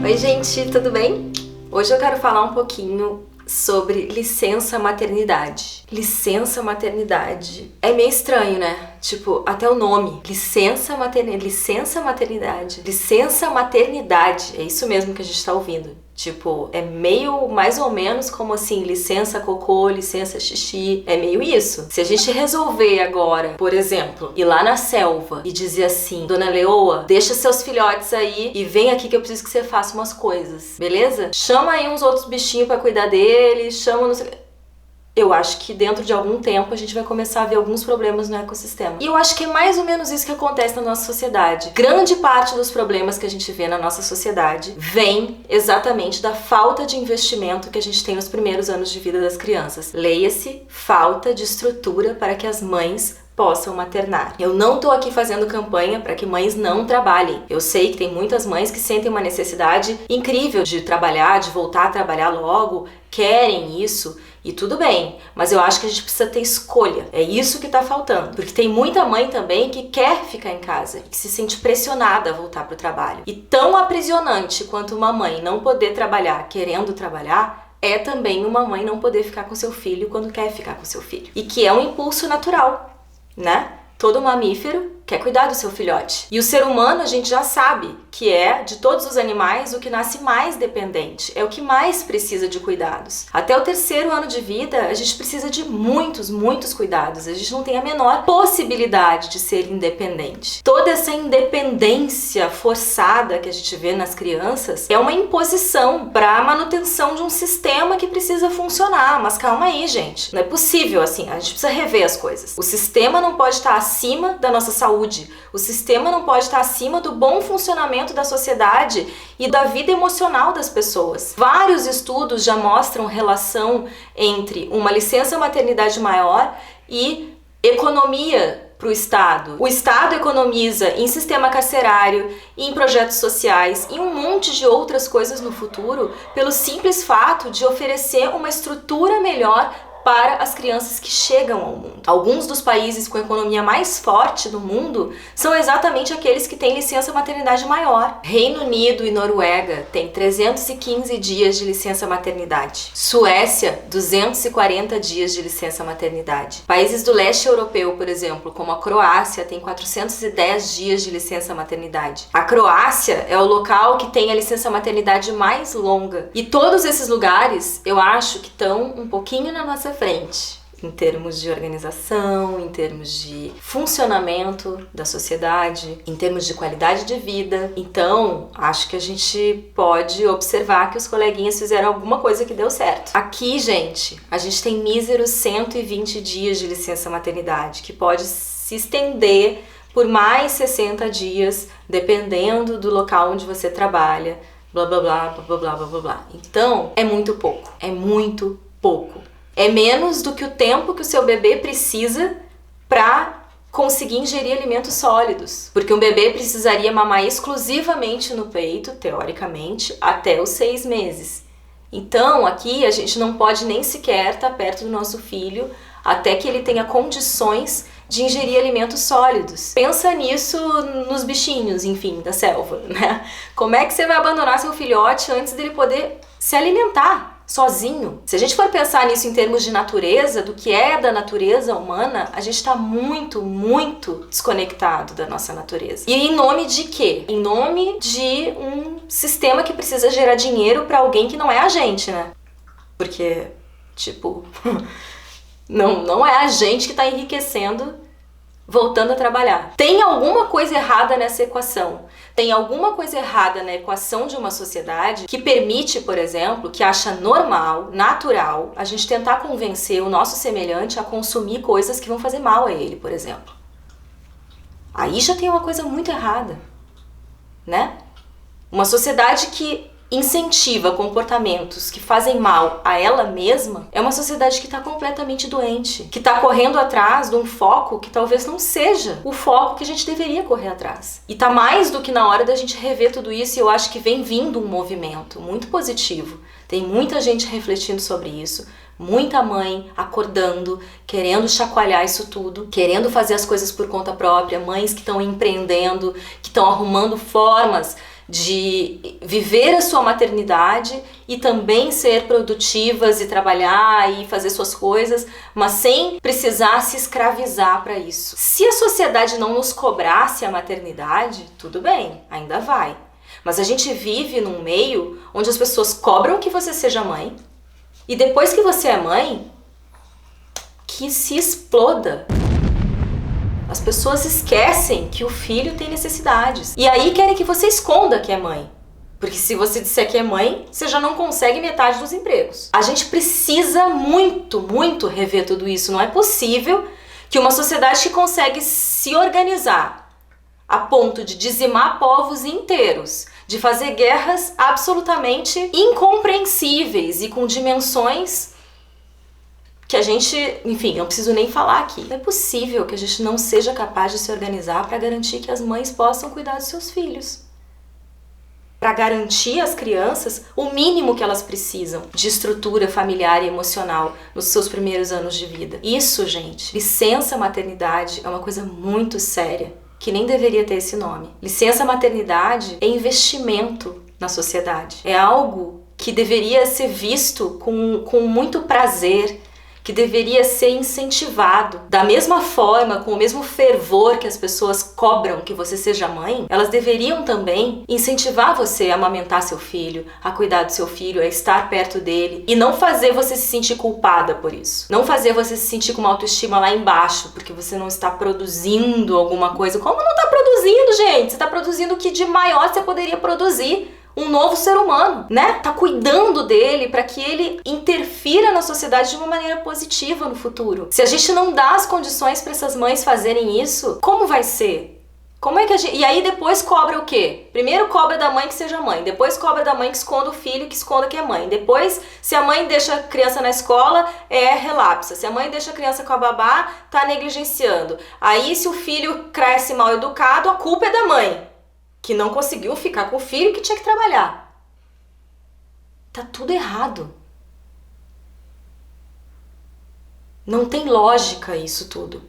Oi gente, tudo bem? Hoje eu quero falar um pouquinho sobre licença maternidade. Licença maternidade. É meio estranho, né? Tipo, até o nome. Licença maternidade. Licença maternidade. É isso mesmo que a gente tá ouvindo. Tipo, é meio mais ou menos como assim, licença cocô, licença xixi. É meio isso. Se a gente resolver agora, por exemplo, ir lá na selva e dizer assim: Dona Leoa, deixa seus filhotes aí e vem aqui que eu preciso que você faça umas coisas, beleza? Chama aí uns outros bichinhos pra cuidar deles, chama não sei... Eu acho que dentro de algum tempo a gente vai começar a ver alguns problemas no ecossistema. E eu acho que é mais ou menos isso que acontece na nossa sociedade. Grande parte dos problemas que a gente vê na nossa sociedade vem exatamente da falta de investimento que a gente tem nos primeiros anos de vida das crianças. Leia-se, falta de estrutura para que as mães possam maternar. Eu não tô aqui fazendo campanha para que mães não trabalhem. Eu sei que tem muitas mães que sentem uma necessidade incrível de trabalhar, de voltar a trabalhar logo, querem isso. E tudo bem, mas eu acho que a gente precisa ter escolha. É isso que tá faltando. Porque tem muita mãe também que quer ficar em casa, que se sente pressionada a voltar pro trabalho. E tão aprisionante quanto uma mãe não poder trabalhar querendo trabalhar, é também uma mãe não poder ficar com seu filho quando quer ficar com seu filho. E que é um impulso natural, né? Todo mamífero quer cuidar do seu filhote. E o ser humano, a gente já sabe que é, de todos os animais, o que nasce mais dependente. É o que mais precisa de cuidados. Até o 3º ano de vida, a gente precisa de muitos cuidados. A gente não tem a menor possibilidade de ser independente. Toda essa independência forçada que a gente vê nas crianças é uma imposição para a manutenção de um sistema que precisa funcionar. Mas calma aí, gente. Não é possível assim. A gente precisa rever as coisas. O sistema não pode estar acima da nossa saúde. O sistema não pode estar acima do bom funcionamento da sociedade e da vida emocional das pessoas. Vários estudos já mostram relação entre uma licença maternidade maior e economia para o Estado. O Estado economiza em sistema carcerário, em projetos sociais e um monte de outras coisas no futuro pelo simples fato de oferecer uma estrutura melhor para as crianças que chegam ao mundo. Alguns dos países com a economia mais forte do mundo são exatamente aqueles que têm licença maternidade maior. Reino Unido e Noruega têm 315 dias de licença maternidade. Suécia, 240 dias de licença maternidade. Países do leste europeu, por exemplo, como a Croácia, tem 410 dias de licença maternidade. A Croácia é o local que tem a licença maternidade mais longa. E todos esses lugares, eu acho que estão um pouquinho na nossa frente, em termos de organização, em termos de funcionamento da sociedade, em termos de qualidade de vida. Então, acho que a gente pode observar que os coleguinhas fizeram alguma coisa que deu certo. Aqui, gente, a gente tem míseros 120 dias de licença maternidade, que pode se estender por mais 60 dias, dependendo do local onde você trabalha, blá blá blá blá blá blá blá blá. Então, é muito pouco. É muito pouco. É menos do que o tempo que o seu bebê precisa para conseguir ingerir alimentos sólidos. Porque um bebê precisaria mamar exclusivamente no peito, teoricamente, até os 6 meses. Então, aqui a gente não pode nem sequer estar perto do nosso filho até que ele tenha condições de ingerir alimentos sólidos. Pensa nisso nos bichinhos, enfim, da selva, né? Como é que você vai abandonar seu filhote antes dele poder se alimentar sozinho? Se a gente for pensar nisso em termos de natureza, do que é da natureza humana, a gente está muito desconectado da nossa natureza. E em nome de quê? Em nome de um sistema que precisa gerar dinheiro para alguém que não é a gente, né? Porque, tipo, não é a gente que está enriquecendo voltando a trabalhar. Tem alguma coisa errada nessa equação. Tem alguma coisa errada na equação de uma sociedade que permite, por exemplo, que acha normal, natural, a gente tentar convencer o nosso semelhante a consumir coisas que vão fazer mal a ele, por exemplo. Aí já tem uma coisa muito errada, né? Uma sociedade que incentiva comportamentos que fazem mal a ela mesma é uma sociedade que está completamente doente, que está correndo atrás de um foco que talvez não seja o foco que a gente deveria correr atrás. E tá mais do que na hora da gente rever tudo isso, e eu acho que vem vindo um movimento muito positivo. Tem muita gente refletindo sobre isso, muita mãe acordando, querendo chacoalhar isso tudo, querendo fazer as coisas por conta própria, mães que estão empreendendo, que estão arrumando formas de viver a sua maternidade e também ser produtivas e trabalhar e fazer suas coisas, mas sem precisar se escravizar para isso. Se a sociedade não nos cobrasse a maternidade, tudo bem, ainda vai. Mas a gente vive num meio onde as pessoas cobram que você seja mãe e depois que você é mãe, que se exploda. As pessoas esquecem que o filho tem necessidades. E aí querem que você esconda que é mãe. Porque se você disser que é mãe, você já não consegue metade dos empregos. A gente precisa muito, muito rever tudo isso. Não é possível que uma sociedade que consegue se organizar a ponto de dizimar povos inteiros, de fazer guerras absolutamente incompreensíveis e com dimensões que a gente, enfim, não preciso nem falar aqui. Não é possível que a gente não seja capaz de se organizar para garantir que as mães possam cuidar dos seus filhos. Para garantir às crianças o mínimo que elas precisam de estrutura familiar e emocional nos seus primeiros anos de vida. Isso, gente, licença maternidade é uma coisa muito séria, que nem deveria ter esse nome. Licença maternidade é investimento na sociedade. É algo que deveria ser visto com muito prazer, que deveria ser incentivado. Da mesma forma, com o mesmo fervor que as pessoas cobram que você seja mãe, elas deveriam também incentivar você a amamentar seu filho, a cuidar do seu filho, a estar perto dele e não fazer você se sentir culpada por isso. Não fazer você se sentir com uma autoestima lá embaixo porque você não está produzindo alguma coisa. Como não está produzindo, gente? Você está produzindo o que de maior você poderia produzir. Um novo ser humano, né? Tá cuidando dele para que ele interfira na sociedade de uma maneira positiva no futuro. Se a gente não dá as condições para essas mães fazerem isso, como vai ser? Como é que a gente... E aí depois cobra o quê? Primeiro cobra da mãe que seja mãe, depois cobra da mãe que esconda o filho, que esconda que é mãe. Depois, se a mãe deixa a criança na escola, relapsa. Se a mãe deixa a criança com a babá, tá negligenciando. Aí se o filho cresce mal educado, a culpa é da mãe, que não conseguiu ficar com o filho que tinha que trabalhar. Tá tudo errado. Não tem lógica isso tudo.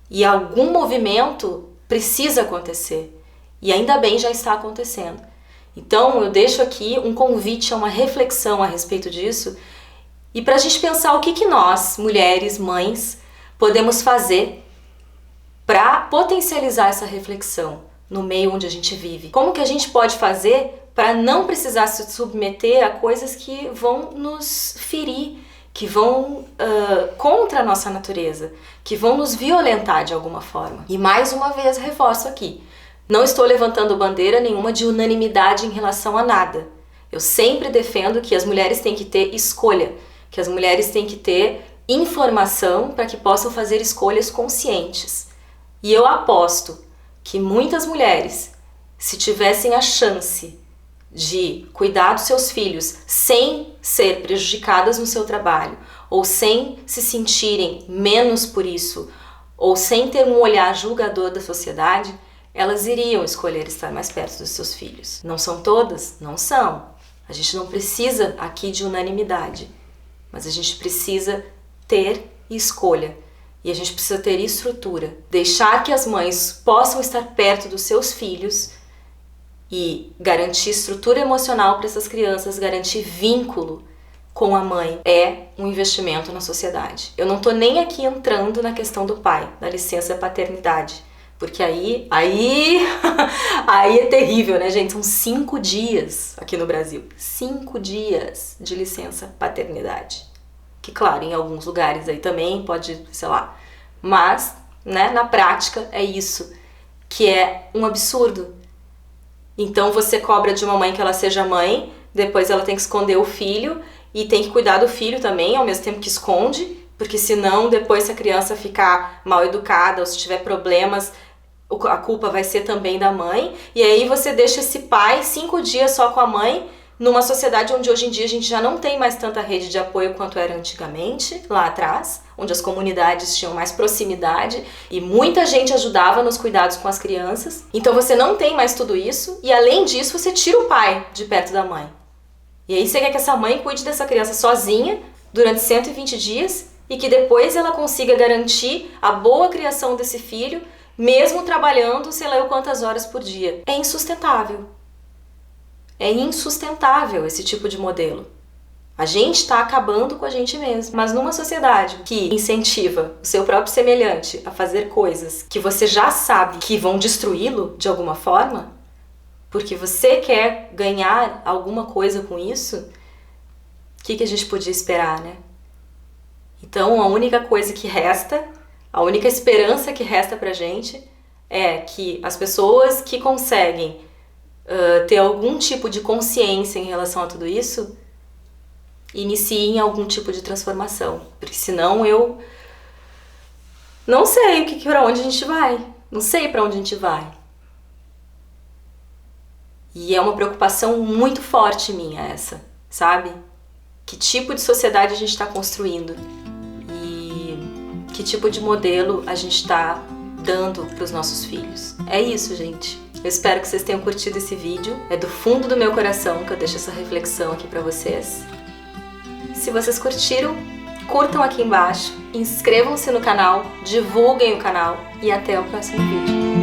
E algum movimento precisa acontecer. E ainda bem já está acontecendo. Então eu deixo aqui um convite a uma reflexão a respeito disso e para a gente pensar o que nós, mulheres, mães, podemos fazer para potencializar essa reflexão no meio onde a gente vive. Como que a gente pode fazer para não precisar se submeter a coisas que vão nos ferir, que vão contra a nossa natureza, que vão nos violentar de alguma forma. E mais uma vez reforço aqui, não estou levantando bandeira nenhuma de unanimidade em relação a nada. Eu sempre defendo que as mulheres têm que ter escolha, que as mulheres têm que ter informação para que possam fazer escolhas conscientes. E eu aposto que muitas mulheres, se tivessem a chance de cuidar dos seus filhos sem ser prejudicadas no seu trabalho, ou sem se sentirem menos por isso, ou sem ter um olhar julgador da sociedade, elas iriam escolher estar mais perto dos seus filhos. Não são todas? Não são. A gente não precisa aqui de unanimidade, mas a gente precisa ter escolha. E a gente precisa ter estrutura, deixar que as mães possam estar perto dos seus filhos e garantir estrutura emocional para essas crianças, garantir vínculo com a mãe é um investimento na sociedade. Eu não estou nem aqui entrando na questão do pai, da licença paternidade, porque aí é terrível, né, gente? São 5 dias aqui no Brasil, 5 dias de licença paternidade. Que, claro, em alguns lugares aí também pode, sei lá, mas, né, na prática é isso, que é um absurdo. Então você cobra de uma mãe que ela seja mãe, depois ela tem que esconder o filho e tem que cuidar do filho também, ao mesmo tempo que esconde, porque senão depois se a criança ficar mal educada ou se tiver problemas, a culpa vai ser também da mãe. E aí você deixa esse pai 5 dias só com a mãe, numa sociedade onde hoje em dia a gente já não tem mais tanta rede de apoio quanto era antigamente, lá atrás, onde as comunidades tinham mais proximidade e muita gente ajudava nos cuidados com as crianças. Então você não tem mais tudo isso e além disso você tira o pai de perto da mãe. E aí você quer que essa mãe cuide dessa criança sozinha durante 120 dias e que depois ela consiga garantir a boa criação desse filho mesmo trabalhando sei lá eu quantas horas por dia. É insustentável. É insustentável esse tipo de modelo. A gente está acabando com a gente mesmo. Mas numa sociedade que incentiva o seu próprio semelhante a fazer coisas que você já sabe que vão destruí-lo de alguma forma, porque você quer ganhar alguma coisa com isso, o que a gente podia esperar, né? Então a única coisa que resta, a única esperança que resta pra gente é que as pessoas que conseguem ter algum tipo de consciência em relação a tudo isso iniciem algum tipo de transformação, porque senão eu não sei para onde a gente vai, não sei para onde a gente vai. E é uma preocupação muito forte minha essa, sabe? Que tipo de sociedade a gente está construindo e que tipo de modelo a gente está dando para os nossos filhos. É isso, gente. Eu espero que vocês tenham curtido esse vídeo. É do fundo do meu coração que eu deixo essa reflexão aqui para vocês. Se vocês curtiram, curtam aqui embaixo, inscrevam-se no canal, divulguem o canal e até o próximo vídeo.